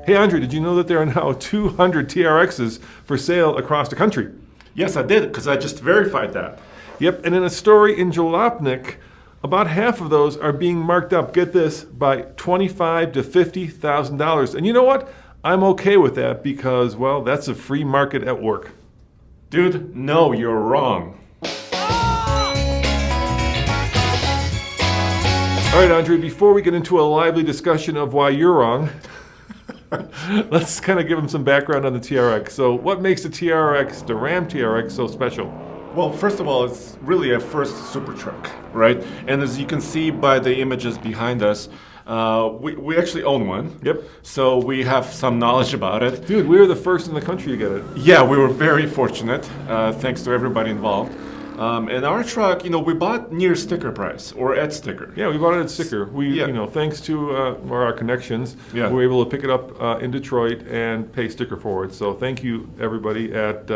Hey Andre, did you know that there are now 200 TRXs for sale across the country? Yes, I did, because I just verified that. Yep, and in a story in Jalopnik, about half of those are being marked up, get this, by $25,000 to $50,000. And you know what? I'm okay with that because, well, that's a free market at work. Dude, no, you're wrong. All right, Andre, before we get into a lively discussion of why you're wrong, let's kind of give them some background on the TRX. So what makes the TRX, the Ram TRX, so special? Well, first of all, it's really a first super truck, right? And as you can see by the images behind us, we actually own one. Yep. So we have some knowledge about it. Dude, we were the first in the country to get it. Yeah, we were very fortunate, thanks to everybody involved. And our truck, we bought near sticker price or at sticker. Yeah, we bought it at sticker. Thanks to our connections, we were able to pick it up in Detroit and pay sticker for it. So thank you, everybody at,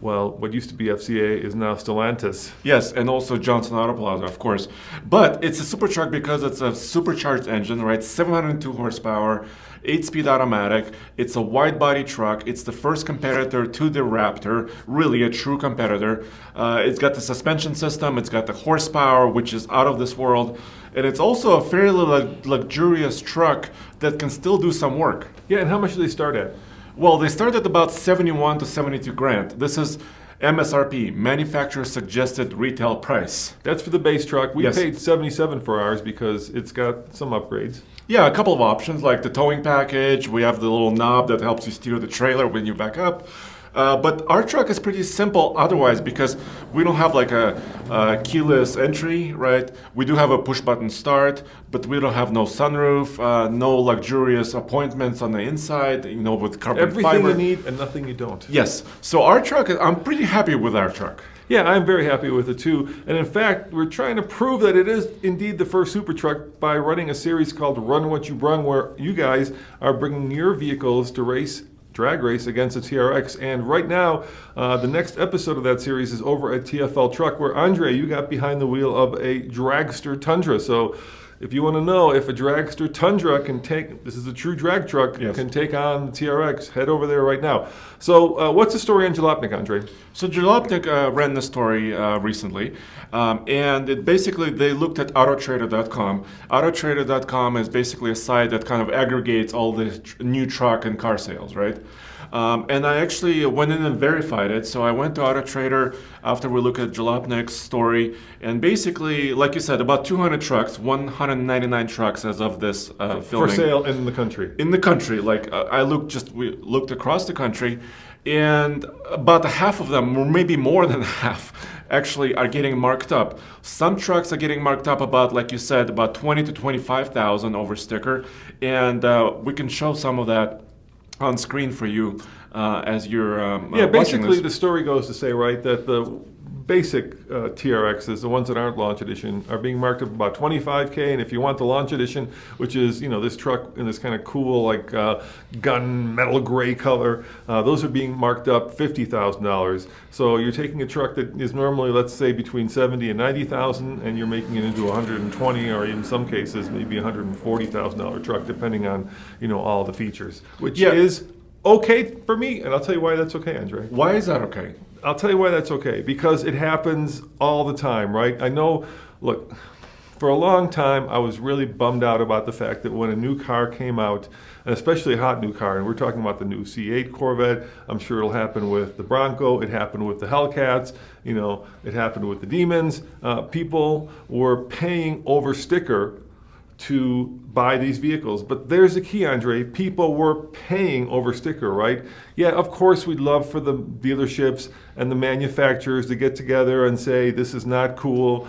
what used to be FCA is now Stellantis. Yes, and also Johnson Auto Plaza, of course. But it's a super truck because it's a supercharged engine, right? 702 horsepower. 8-speed automatic. It's a wide body truck. It's the first competitor to the Raptor, really a true competitor. It's got the suspension system, it's got the horsepower, which is out of this world. And it's also a fairly luxurious truck that can still do some work. Yeah, and how much do they start at? Well, they start at about 71 to 72 grand. This is MSRP, manufacturer suggested retail price. That's for the base truck. We Yes. paid $77 for ours because it's got some upgrades. Yeah, a couple of options like the towing package. We have the little knob that helps you steer the trailer when you back up. But our truck is pretty simple otherwise because we don't have like a keyless entry, right? We do have a push button start, but we don't have no sunroof, no luxurious appointments on the inside, with carbon fiber. Everything you need and nothing you don't. Yes. So our truck, I'm pretty happy with our truck. Yeah, I'm very happy with it too. And in fact, we're trying to prove that it is indeed the first super truck by running a series called Run What You Brung, where you guys are bringing your vehicles to drag race against the TRX. And right now, the next episode of that series is over at TFL Truck, where Andre, you got behind the wheel of a dragster Tundra. So if you want to know if a dragster Tundra this is a true drag truck, yes, can take on the TRX, head over there right now. So what's the story on Jalopnik, Andre? So Jalopnik ran the story recently, and they looked at Autotrader.com. Autotrader.com is basically a site that kind of aggregates all the new truck and car sales, right? And I actually went in and verified it. So I went to AutoTrader after we looked at Jalopnik's story, and basically, like you said, about 200 trucks, 199 trucks as of this filming. For sale in the country. In the country, we looked across the country, and about half of them, or maybe more than half, actually are getting marked up. Some trucks are getting marked up about, like you said, about 20 to 25,000 over sticker, and we can show some of that on screen for you as you're basically the story goes to say, right, that the basic TRXs, the ones that aren't launch edition, are being marked up about $25K, and if you want the launch edition, which is this truck in this kind of cool gun metal gray color, those are being marked up $50,000. So you're taking a truck that is normally, let's say, between $70,000 and $90,000, and you're making it into $120,000, or in some cases maybe $140,000 truck, depending on all the features, which is okay for me, and I'll tell you why that's okay, Andre. Why is that okay? I'll tell you why that's okay. Because it happens all the time, right? I know, look, for a long time, I was really bummed out about the fact that when a new car came out, and especially a hot new car, and we're talking about the new C8 Corvette, I'm sure it'll happen with the Bronco, it happened with the Hellcats, it happened with the Demons. People were paying over sticker to buy these vehicles. But there's the key, Andre. People were paying over sticker, right? Yeah, of course we'd love for the dealerships and the manufacturers to get together and say, this is not cool.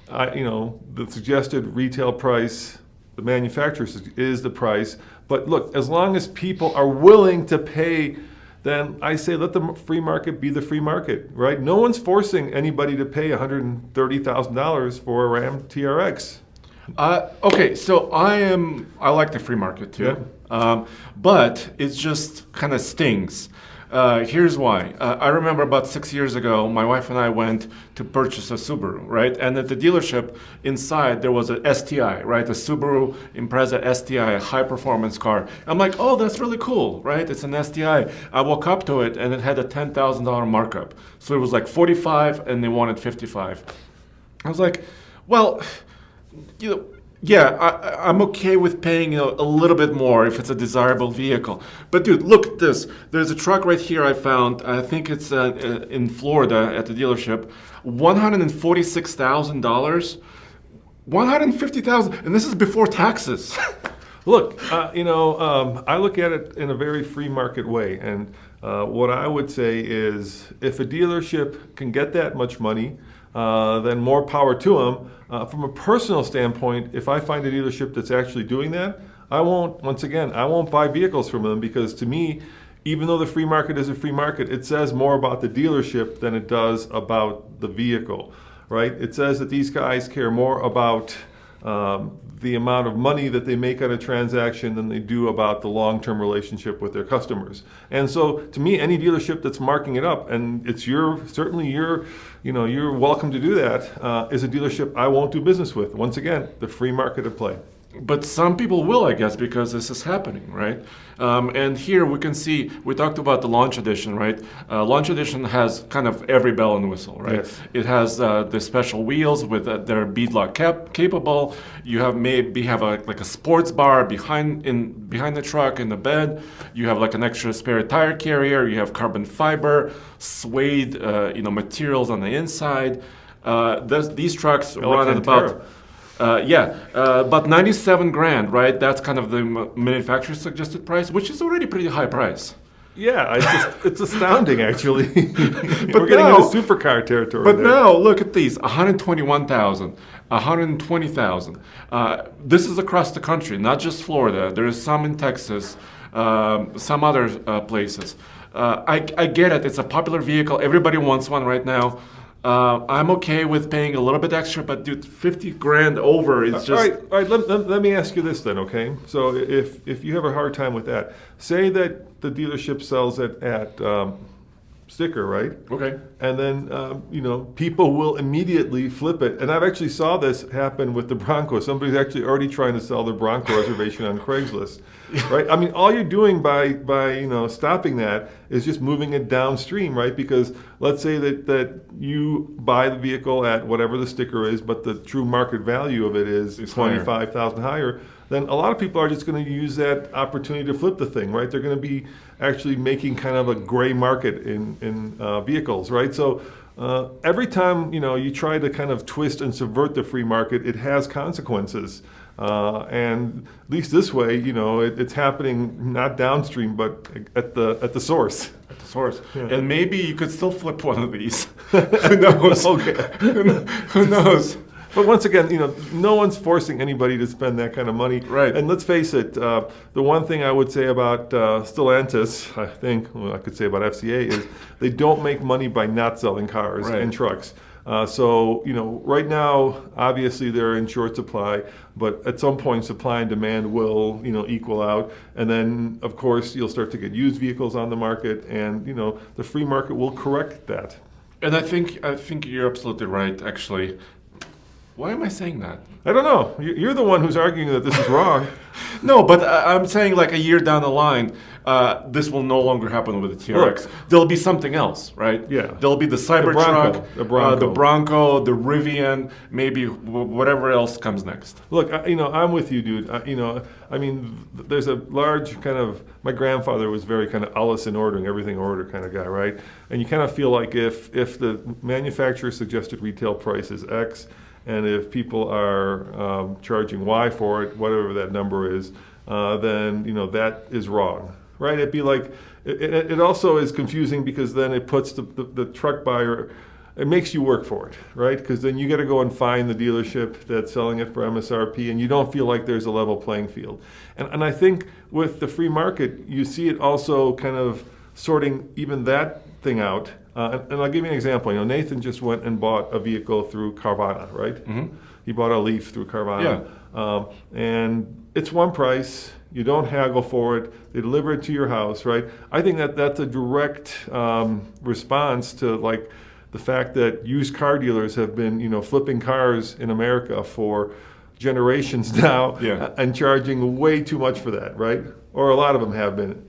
The suggested retail price, the manufacturers is the price. But look, as long as people are willing to pay, then I say let the free market be the free market, right? No one's forcing anybody to pay $130,000 for a Ram TRX. Okay, so I like the free market too, Yeah. but it just kind of stings Here's why. I remember about 6 years ago, my wife and I went to purchase a Subaru, right? And at the dealership inside, there was a STI, right? A Subaru Impreza STI, a high performance car. I'm like, oh, that's really cool, right? It's an STI. I walk up to it and it had a $10,000 markup. So it was like 45 and they wanted 55. I was like, well, you know, yeah, I'm okay with paying a little bit more if it's a desirable vehicle. But dude, look at this. There's a truck right here I found. I think it's in Florida at the dealership. $146,000. $150,000, and this is before taxes. Look, I look at it in a very free market way. And what I would say is if a dealership can get that much money, then more power to them. From a personal standpoint, if I find a dealership that's actually doing that, I won't buy vehicles from them, because to me, even though the free market is a free market, it says more about the dealership than it does about the vehicle, right? It says that these guys care more about the amount of money that they make on a transaction than they do about the long-term relationship with their customers. And so to me, any dealership that's marking it up, and it's you're welcome to do that, is a dealership I won't do business with. Once again, the free market at play. But some people will, I guess, because this is happening, right? And here we can see, we talked about the launch edition, right? Launch edition has kind of every bell and whistle, right? Yes. It has the special wheels with they're beadlock capable. You have like a sports bar behind the truck in the bed. You have like an extra spare tire carrier. You have carbon fiber, suede, materials on the inside. These trucks run at about. About 97 grand, right? That's kind of the manufacturer's suggested price, which is already pretty high price. Yeah, it's astounding, actually. But We're getting now, into supercar territory. But there. now, look at these: 121,000, 120,000. This is across the country, not just Florida. There is some in Texas, some other places. I get it. It's a popular vehicle. Everybody wants one right now. I'm okay with paying a little bit extra, but dude, 50 grand over is just... All right. Let me ask you this then, okay? So if you have a hard time with that, say that the dealership sells it at sticker, right? Okay. And then, people will immediately flip it. And I've actually saw this happen with the Bronco. Somebody's actually already trying to sell their Bronco reservation on Craigslist, right? I mean, all you're doing by stopping that is just moving it downstream, right? Because let's say that you buy the vehicle at whatever the sticker is, but the true market value of it is $25,000 higher. Then a lot of people are just going to use that opportunity to flip the thing, right? They're going to be actually making kind of a gray market in vehicles, right? So every time you try to kind of twist and subvert the free market, it has consequences. And at least this way, it's happening not downstream, but at the source. At the source. Yeah. And maybe you could still flip one of these. Who knows? Okay. Who knows? But once again, no one's forcing anybody to spend that kind of money. Right. And let's face it, the one thing I would say about Stellantis, I could say about FCA, is they don't make money by not selling cars and trucks. So right now, obviously they're in short supply, but at some point supply and demand will, equal out. And then, of course, you'll start to get used vehicles on the market, and, the free market will correct that. And I think you're absolutely right, actually. Why am I saying that? I don't know. You're the one who's arguing that this is wrong. No, but I'm saying like a year down the line, this will no longer happen with the TRX. Look, there'll be something else, right? Yeah. There'll be the Cybertruck, the Bronco, the Rivian, maybe whatever else comes next. Look, I'm with you, dude. There's a large kind of, my grandfather was very kind of alles in ordering, everything order kind of guy, right? And you kind of feel like if the manufacturer suggested retail price is X, and if people are charging Y for it, whatever that number is, then that is wrong, right? It'd be like, it also is confusing because then it puts the truck buyer, it makes you work for it, right? Because then you got to go and find the dealership that's selling it for MSRP, and you don't feel like there's a level playing field. And I think with the free market, you see it also kind of sorting even that thing out. And I'll give you an example. Nathan just went and bought a vehicle through Carvana, right? Mm-hmm. He bought a Leaf through Carvana. Yeah. And it's one price. You don't haggle for it. They deliver it to your house, right? I think that that's a direct response to like the fact that used car dealers have been, flipping cars in America for generations now, and charging way too much for that, right? Or a lot of them have been,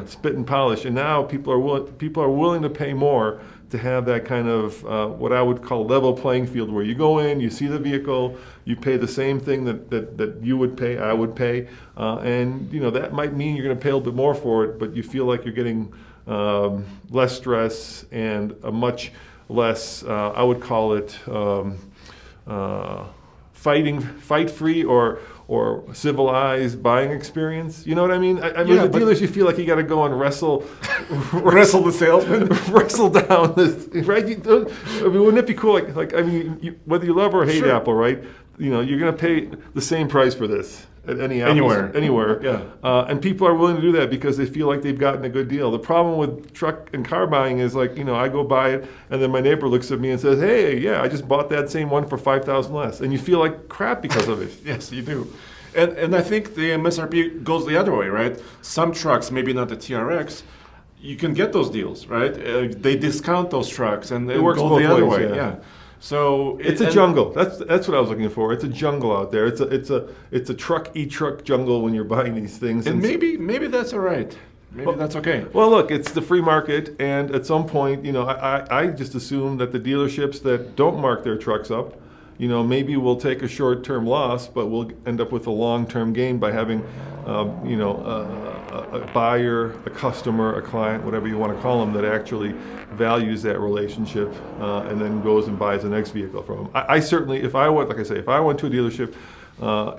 spit and polish. And now people are willing to pay more to have that kind of what I would call level playing field, where you go in, you see the vehicle, you pay the same thing that you would pay, I would pay, and that might mean you're going to pay a little bit more for it, but you feel like you're getting less stress and a much less, I would call it fight-free or civilized buying experience. You know what I mean? I mean, the dealers, you feel like you got to go and wrestle the salesman, wrestle down this, right? Wouldn't it be cool? Whether you love or hate Apple, right? You're going to pay the same price for this at anywhere. Yeah. And people are willing to do that because they feel like they've gotten a good deal. The problem with truck and car buying is I go buy it, and then my neighbor looks at me and says, "Hey, yeah, I just bought that same one for $5,000 less," and you feel like crap because of it. Yes, you do. And I think the MSRP goes the other way, right? Some trucks, maybe not the TRX, you can get those deals, right? They discount those trucks, and it works goes both the other ways, way. yeah. So it's a jungle. That's what I was looking for. It's a jungle out there. It's a truck jungle when you're buying these things. And maybe that's all right. Maybe that's okay. Well, look, it's the free market, and at some point, I just assume that the dealerships that don't mark their trucks up, maybe we'll take a short-term loss, but we'll end up with a long-term gain by having, a buyer, a customer, a client, whatever you want to call them, that actually values that relationship and then goes and buys the next vehicle from them. I certainly, if I went to a dealership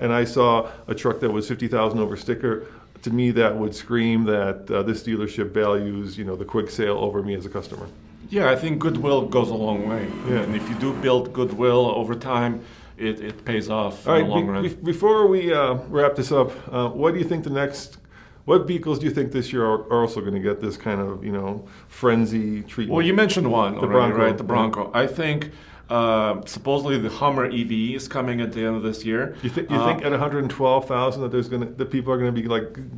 and I saw a truck that was $50,000 over sticker, to me that would scream that this dealership values, the quick sale over me as a customer. Yeah, I think goodwill goes a long way. Yeah. And if you do build goodwill over time, it pays off in the long run. Before we wrap this up, what do you think what vehicles do you think this year are also going to get this kind of, frenzy treatment? Well, you mentioned one already, Bronco, right? The Bronco. I think supposedly the Hummer EV is coming at the end of this year. You think at 112,000 that people are going to be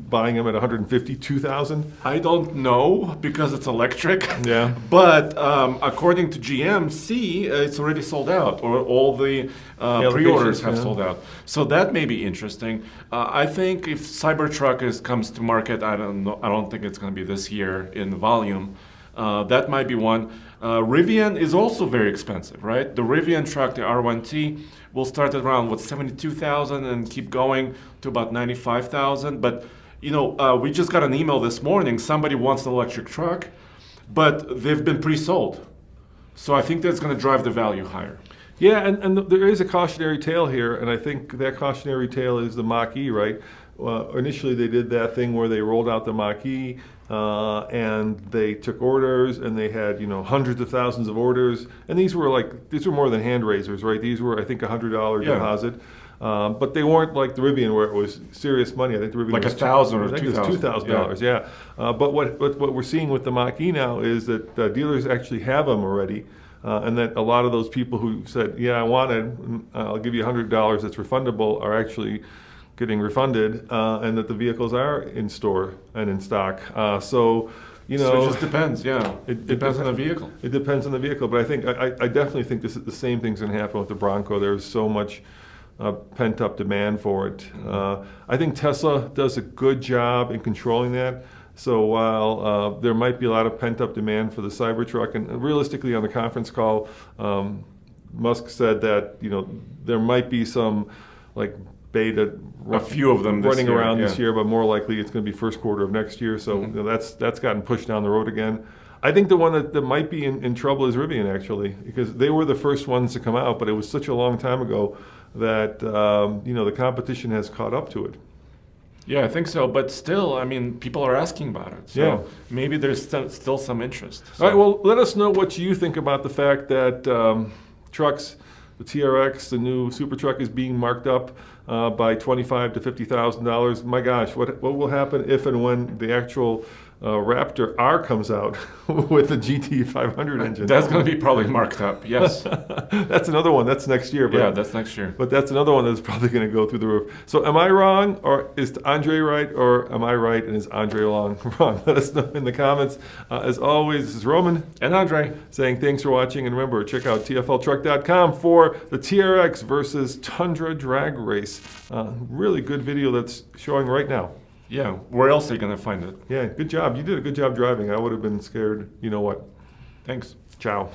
buying them at 152,000? I don't know because it's electric. Yeah. But according to GMC, it's already sold out, or all the pre-orders have sold out. So that may be interesting. I think if Cybertruck comes to market, I don't think it's going to be this year in volume. That might be one. Rivian is also very expensive, right? The Rivian truck, the R1T, will start at around $72,000 and keep going to about $95,000. But we just got an email this morning. Somebody wants an electric truck, but they've been pre-sold. So I think that's going to drive the value higher. Yeah, and there is a cautionary tale here, and I think that cautionary tale is the Mach-E, right? Initially, they did that thing where they rolled out the Mach-E, and they took orders, and they had hundreds of thousands of orders, and these were more than hand raisers, right? These were, I think, $100 deposit, but they weren't like the Rivian where it was serious money. I think the Rivian was $1,000 or I think it was $2,000. Yeah. But what we're seeing with the Mach-E now is that dealers actually have them already. And that a lot of those people who said, "Yeah, I want it, I'll give you $100 that's refundable," are actually getting refunded, and that the vehicles are in store and in stock. So it just depends. Yeah, it depends on the vehicle. It depends on the vehicle, but I definitely think the same thing's going to happen with the Bronco. There's so much pent up demand for it. I think Tesla does a good job in controlling that. So while there might be a lot of pent-up demand for the Cybertruck, and realistically on the conference call, Musk said that there might be some beta, a few of them running around this year, but more likely it's going to be first quarter of next year. So that's gotten pushed down the road again. I think the one that might be in trouble is Rivian, actually, because they were the first ones to come out, but it was such a long time ago that the competition has caught up to it. Yeah, I think so. But still, people are asking about it. So maybe there's still some interest. So. All right, well, let us know what you think about the fact that trucks, the TRX, the new super truck, is being marked up by $25,000 to $50,000. My gosh, what will happen if and when the actual Raptor R comes out with the GT 500 engine. That's going to be probably marked up. Yes. That's another one. That's next year. But, Yeah, that's next year. But that's another one that's probably going to go through the roof. So am I wrong, or is Andre right, or am I right and is Andre wrong? Let us know in the comments. As always, this is Roman And Andre. saying thanks for watching, and remember, check out TFLtruck.com for the TRX versus Tundra drag race. Really good video that's showing right now. Yeah, where else are you going to find it? Yeah, good job. You did a good job driving. I would have been scared. You know what? Thanks. Ciao.